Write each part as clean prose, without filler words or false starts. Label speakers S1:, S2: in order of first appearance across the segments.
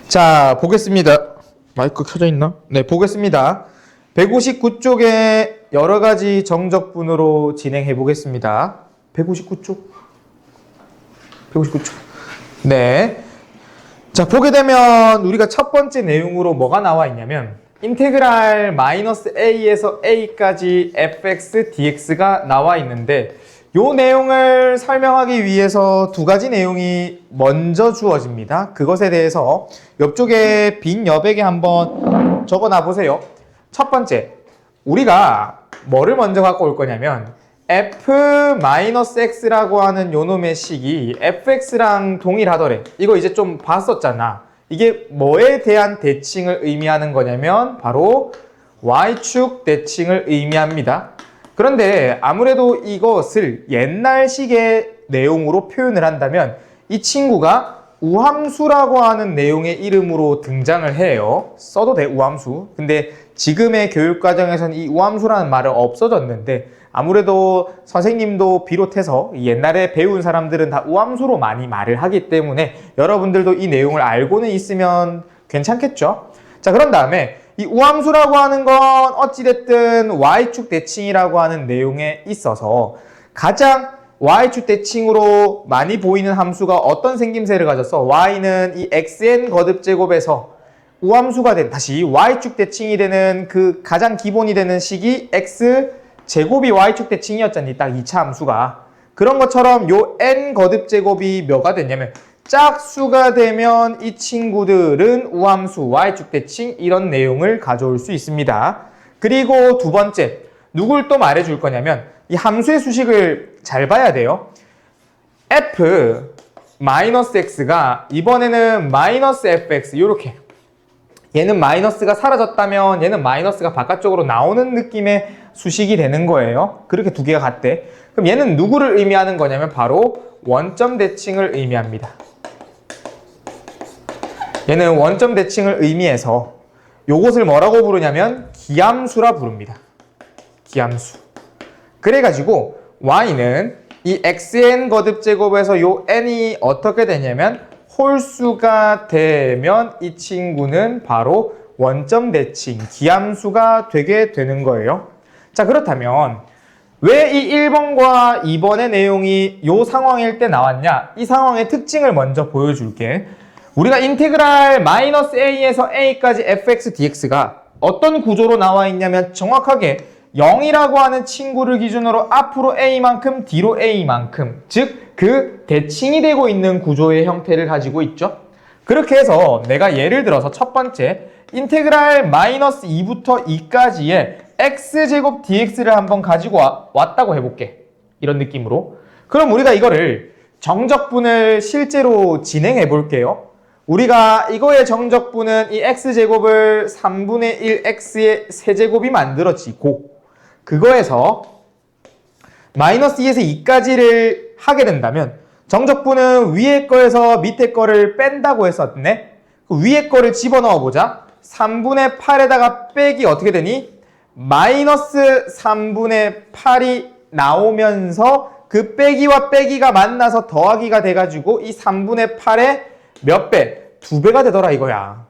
S1: 자, 보겠습니다. 마이크 켜져 있나? 네, 보겠습니다. 159쪽에 여러 가지 정적분으로 진행해 보겠습니다. 159쪽? 159쪽. 네. 자, 보게 되면 우리가 첫 번째 내용으로 뭐가 나와 있냐면 인테그랄 마이너스 a에서 a까지 fx dx가 나와 있는데 요 내용을 설명하기 위해서 두 가지 내용이 먼저 주어집니다. 그것에 대해서 옆쪽에 빈 여백에 한번 적어놔 보세요. 첫 번째, 우리가 뭐를 먼저 갖고 올 거냐면 f-x라고 하는 요놈의 식이 fx랑 동일하더래. 이거 이제 좀 봤었잖아. 이게 뭐에 대한 대칭을 의미하는 거냐면 바로 y축 대칭을 의미합니다. 그런데 아무래도 이것을 옛날식의 내용으로 표현을 한다면 이 친구가 우함수라고 하는 내용의 이름으로 등장을 해요. 써도 돼, 우함수. 근데 지금의 교육과정에서는 이 우함수라는 말은 없어졌는데 아무래도 선생님도 비롯해서 옛날에 배운 사람들은 다 우함수로 많이 말을 하기 때문에 여러분들도 이 내용을 알고는 있으면 괜찮겠죠? 자, 그런 다음에 이 우함수라고 하는 건 어찌됐든 y축 대칭이라고 하는 내용에 있어서 가장 y축 대칭으로 많이 보이는 함수가 어떤 생김새를 가졌어? y는 이 xn 거듭제곱에서 우함수가 된, 다시 y축 대칭이 되는 그 가장 기본이 되는 식이 x 제곱이 y축 대칭이었잖니, 딱 2차 함수가. 그런 것처럼 요 n 거듭제곱이 뭐가 됐냐면 짝수가 되면 이 친구들은 우함수, y축 대칭 이런 내용을 가져올 수 있습니다. 그리고 두 번째, 누굴 또 말해줄 거냐면 이 함수의 수식을 잘 봐야 돼요. f-x가 이번에는 마이너스 fx 이렇게, 얘는 마이너스가 사라졌다면 얘는 마이너스가 바깥쪽으로 나오는 느낌의 수식이 되는 거예요. 그렇게 두 개가 같대. 그럼 얘는 누구를 의미하는 거냐면 바로 원점 대칭을 의미합니다. 얘는 원점 대칭을 의미해서 요것을 뭐라고 부르냐면 기함수라 부릅니다. 기함수. 그래가지고 y는 이 xn 거듭제곱에서 요 n이 어떻게 되냐면 홀수가 되면 이 친구는 바로 원점 대칭, 기함수가 되게 되는 거예요. 자, 그렇다면 왜 이 1번과 2번의 내용이 요 상황일 때 나왔냐? 이 상황의 특징을 먼저 보여줄게. 우리가 인테그랄 마이너스 a에서 a까지 fx dx가 어떤 구조로 나와 있냐면 정확하게 0이라고 하는 친구를 기준으로 앞으로 a만큼 뒤로 a만큼, 즉 그 대칭이 되고 있는 구조의 형태를 가지고 있죠. 그렇게 해서 내가 예를 들어서 첫 번째 인테그랄 마이너스 2부터 2까지의 x제곱 dx를 한번 가지고 왔다고 해볼게. 이런 느낌으로. 그럼 우리가 이거를 정적분을 실제로 진행해 볼게요. 우리가 이거의 정적분은 이 x제곱을 3분의 1 x의 세제곱이 만들어지고 그거에서 마이너스 2에서 2까지를 하게 된다면 정적분은 위에 거에서 밑에 거를 뺀다고 했었네. 그 위에 거를 집어넣어 보자. 3분의 8에다가 빼기 어떻게 되니? 마이너스 3분의 8이 나오면서 그 빼기와 빼기가 만나서 더하기가 돼가지고 이 3분의 8의 몇 배? 2배가 되더라 이거야.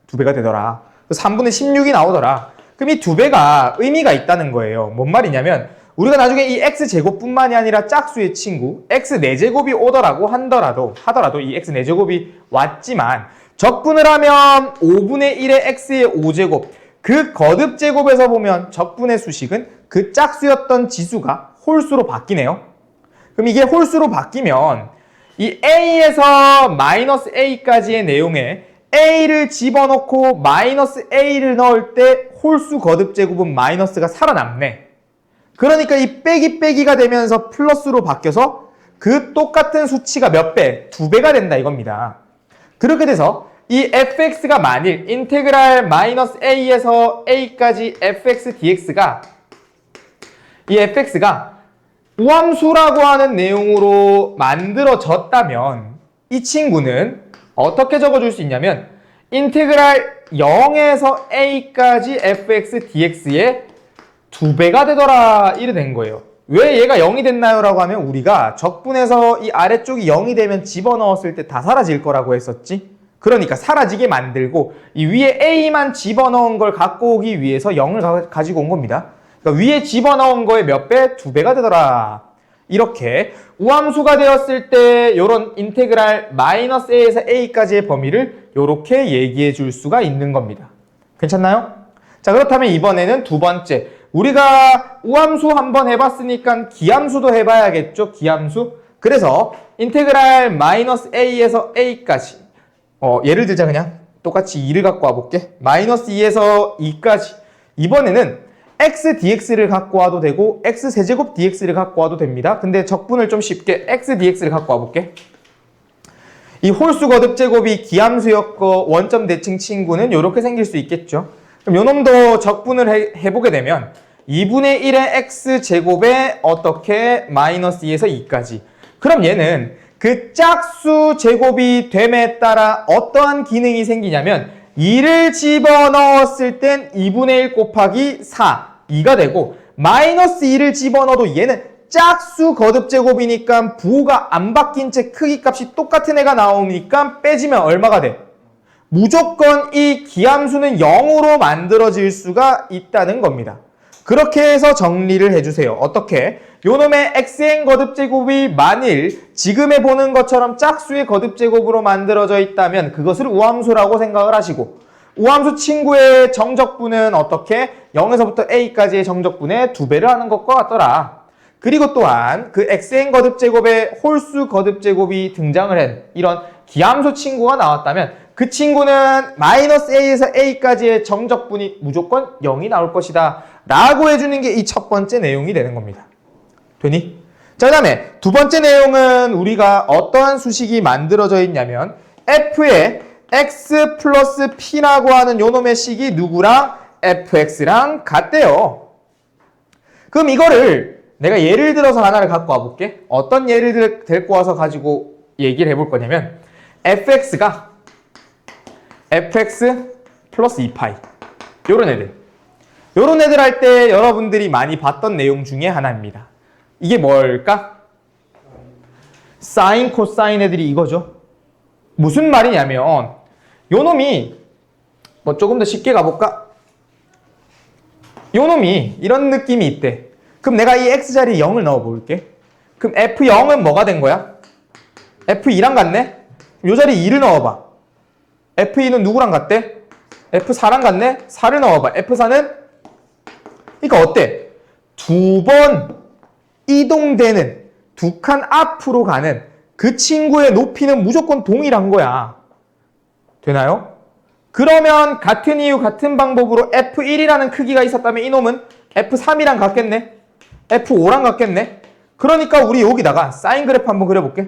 S1: 2배가 되더라. 3분의 16이 나오더라. 그럼 이 2배가 의미가 있다는 거예요. 뭔 말이냐면 우리가 나중에 이 x제곱뿐만이 아니라 짝수의 친구 x 4제곱이 오더라고 하더라도 이 x 4제곱이 왔지만 적분을 하면 5분의 1의 x의 5제곱 그 거듭제곱에서 보면 적분의 수식은 그 짝수였던 지수가 홀수로 바뀌네요. 그럼 이게 홀수로 바뀌면 이 a에서 마이너스 a까지의 내용에 a를 집어넣고 마이너스 a를 넣을 때 홀수 거듭제곱은 마이너스가 살아남네. 그러니까 이 빼기가 되면서 플러스로 바뀌어서 그 똑같은 수치가 몇 배? 2배가 된다 이겁니다. 그렇게 돼서 이 fx가 만일 인테그랄 마이너스 a에서 a까지 fx dx가 이 fx가 우함수라고 하는 내용으로 만들어졌다면 이 친구는 어떻게 적어줄 수 있냐면 인테그랄 0에서 a까지 fx dx의 2배가 되더라 이래 된 거예요. 왜 얘가 0이 됐나요? 라고 하면 우리가 적분해서 이 아래쪽이 0이 되면 집어넣었을 때 다 사라질 거라고 했었지. 그러니까 사라지게 만들고 이 위에 a만 집어넣은 걸 갖고 오기 위해서 0을 가지고 온 겁니다. 그러니까 위에 집어넣은 거의 몇 배? 2배가 되더라. 이렇게 우함수가 되었을 때 이런 인테그랄 마이너스 a에서 a까지의 범위를 이렇게 얘기해 줄 수가 있는 겁니다. 괜찮나요? 자, 그렇다면 이번에는 두 번째. 우리가 우함수 한번 해봤으니까 기함수도 해봐야겠죠? 기함수. 그래서 인테그랄 마이너스 a에서 a까지 예를 들자 그냥 똑같이 2를 갖고 와볼게. 마이너스 2에서 2까지. 이번에는 x dx를 갖고 와도 되고 x 세제곱 dx를 갖고 와도 됩니다. 근데 적분을 좀 쉽게 x dx를 갖고 와볼게. 이 홀수 거듭 제곱이 기함수였고 원점 대칭 친구는 이렇게 생길 수 있겠죠. 그럼 요 놈도 적분을 해보게 되면 2분의 1의 x 제곱에 어떻게 마이너스 2에서 2까지. 그럼 얘는 그 짝수 제곱이 됨에 따라 어떠한 기능이 생기냐면 2를 집어넣었을 땐 2분의 1 곱하기 4, 2가 되고 마이너스 2를 집어넣어도 얘는 짝수 거듭 제곱이니까 부호가 안 바뀐 채 크기 값이 똑같은 애가 나오니까 빼지면 얼마가 돼? 무조건 이 기함수는 0으로 만들어질 수가 있다는 겁니다. 그렇게 해서 정리를 해주세요. 어떻게? 요놈의 xn 거듭제곱이 만일 지금에 보는 것처럼 짝수의 거듭제곱으로 만들어져 있다면 그것을 우함수라고 생각을 하시고 우함수 친구의 정적분은 어떻게? 0에서부터 a까지의 정적분의 2배를 하는 것과 같더라. 그리고 또한 그 xn 거듭제곱에 홀수 거듭제곱이 등장을 한 이런 기함수 친구가 나왔다면 그 친구는 마이너스 a에서 a까지의 정적분이 무조건 0이 나올 것이다 라고 해주는 게 이 첫 번째 내용이 되는 겁니다. 되니? 자, 그 다음에 두 번째 내용은 우리가 어떠한 수식이 만들어져 있냐면 f의 x 플러스 p라고 하는 요놈의 식이 누구랑? fx랑 같대요. 그럼 이거를 내가 예를 들어서 하나를 갖고 와볼게. 어떤 예를 데리고 와서 가지고 얘기를 해볼 거냐면 fx가 fx 플러스 2파이 요런 애들 할 때 여러분들이 많이 봤던 내용 중에 하나입니다. 이게 뭘까? 사인, 코사인 애들이 이거죠. 무슨 말이냐면 요 놈이 뭐 조금 더 쉽게 가볼까? 요 놈이 이런 느낌이 있대. 그럼 내가 이 x자리에 0을 넣어볼게. 그럼 f0은 뭐가 된 거야? f2랑 같네? 요 자리에 2를 넣어봐. f2는 누구랑 같대? f4랑 같네? 4를 넣어봐. f4는? 그러니까 어때? 두 번 이동되는 두 칸 앞으로 가는 그 친구의 높이는 무조건 동일한 거야. 되나요? 그러면 같은 이유 같은 방법으로 f1이라는 크기가 있었다면 이놈은 f3이랑 같겠네? f5랑 같겠네? 그러니까 우리 여기다가 사인 그래프 한번 그려볼게.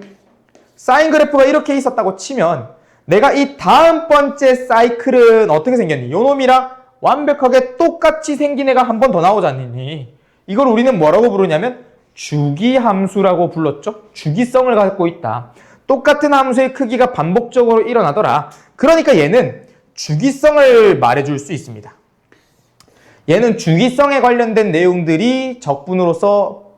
S1: 사인 그래프가 이렇게 있었다고 치면 내가 이 다음 번째 사이클은 어떻게 생겼니? 요 놈이랑 완벽하게 똑같이 생긴 애가 한 번 더 나오지 않니? 이걸 우리는 뭐라고 부르냐면 주기함수라고 불렀죠. 주기성을 갖고 있다. 똑같은 함수의 크기가 반복적으로 일어나더라. 그러니까 얘는 주기성을 말해줄 수 있습니다. 얘는 주기성에 관련된 내용들이 적분으로서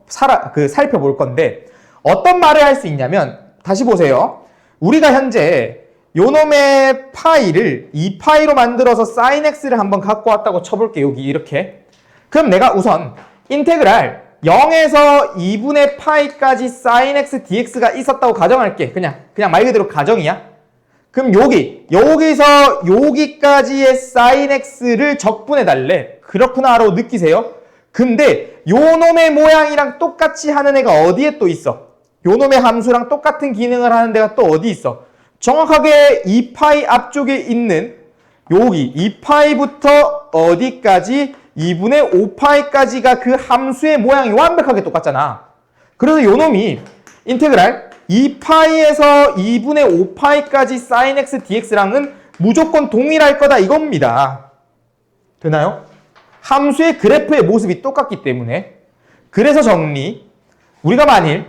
S1: 살펴볼 건데 어떤 말을 할 수 있냐면 다시 보세요. 우리가 현재 요놈의 파이를 2파이로 만들어서 sin x를 한번 갖고 왔다고 쳐볼게. 여기 이렇게. 그럼 내가 우선 인테그랄 0에서 2분의 파이까지 sin x dx가 있었다고 가정할게. 그냥 말 그대로 가정이야. 그럼 여기서 여기까지의 sin x를 적분해달래. 그렇구나라고 느끼세요? 근데 요놈의 모양이랑 똑같이 하는 애가 어디에 또 있어? 요놈의 함수랑 똑같은 기능을 하는 데가 또 어디 있어? 정확하게 2파이 앞쪽에 있는 여기 2파이부터 어디까지 2분의 5파이까지가 그 함수의 모양이 완벽하게 똑같잖아. 그래서 요놈이 인테그랄 2파이에서 2분의 5파이까지 sin x dx랑은 무조건 동일할 거다 이겁니다. 되나요? 함수의 그래프의 모습이 똑같기 때문에. 그래서 정리. 우리가 만일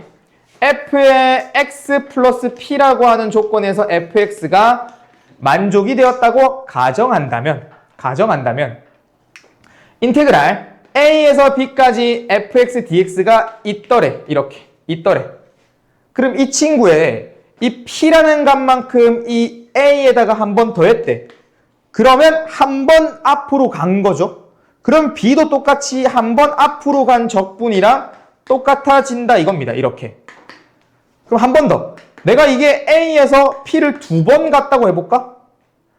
S1: f의 x 플러스 p라고 하는 조건에서 fx가 만족이 되었다고 가정한다면 인테그랄 a에서 b까지 fx dx가 있더래. 이렇게 있더래. 그럼 이 친구의 이 p라는 값만큼 이 A에다가 한 번 더했대. 그러면 한 번 앞으로 간 거죠. 그럼 B도 똑같이 한 번 앞으로 간 적분이랑 똑같아진다 이겁니다. 이렇게. 그럼 한 번 더. 내가 이게 A에서 P를 두 번 갔다고 해볼까?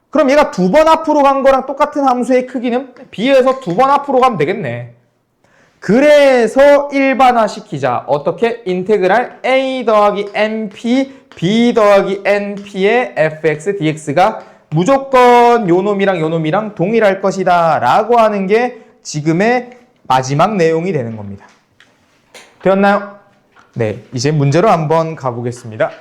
S1: 그럼 얘가 두 번 앞으로 간 거랑 똑같은 함수의 크기는 B에서 두 번 앞으로 가면 되겠네. 그래서 일반화 시키자. 어떻게? 인테그랄 A 더하기 NP, B 더하기 NP의 fx dx가 무조건 요 놈이랑 동일할 것이다 라고 하는 게 지금의 마지막 내용이 되는 겁니다. 되었나요? 네, 이제 문제로 한번 가보겠습니다.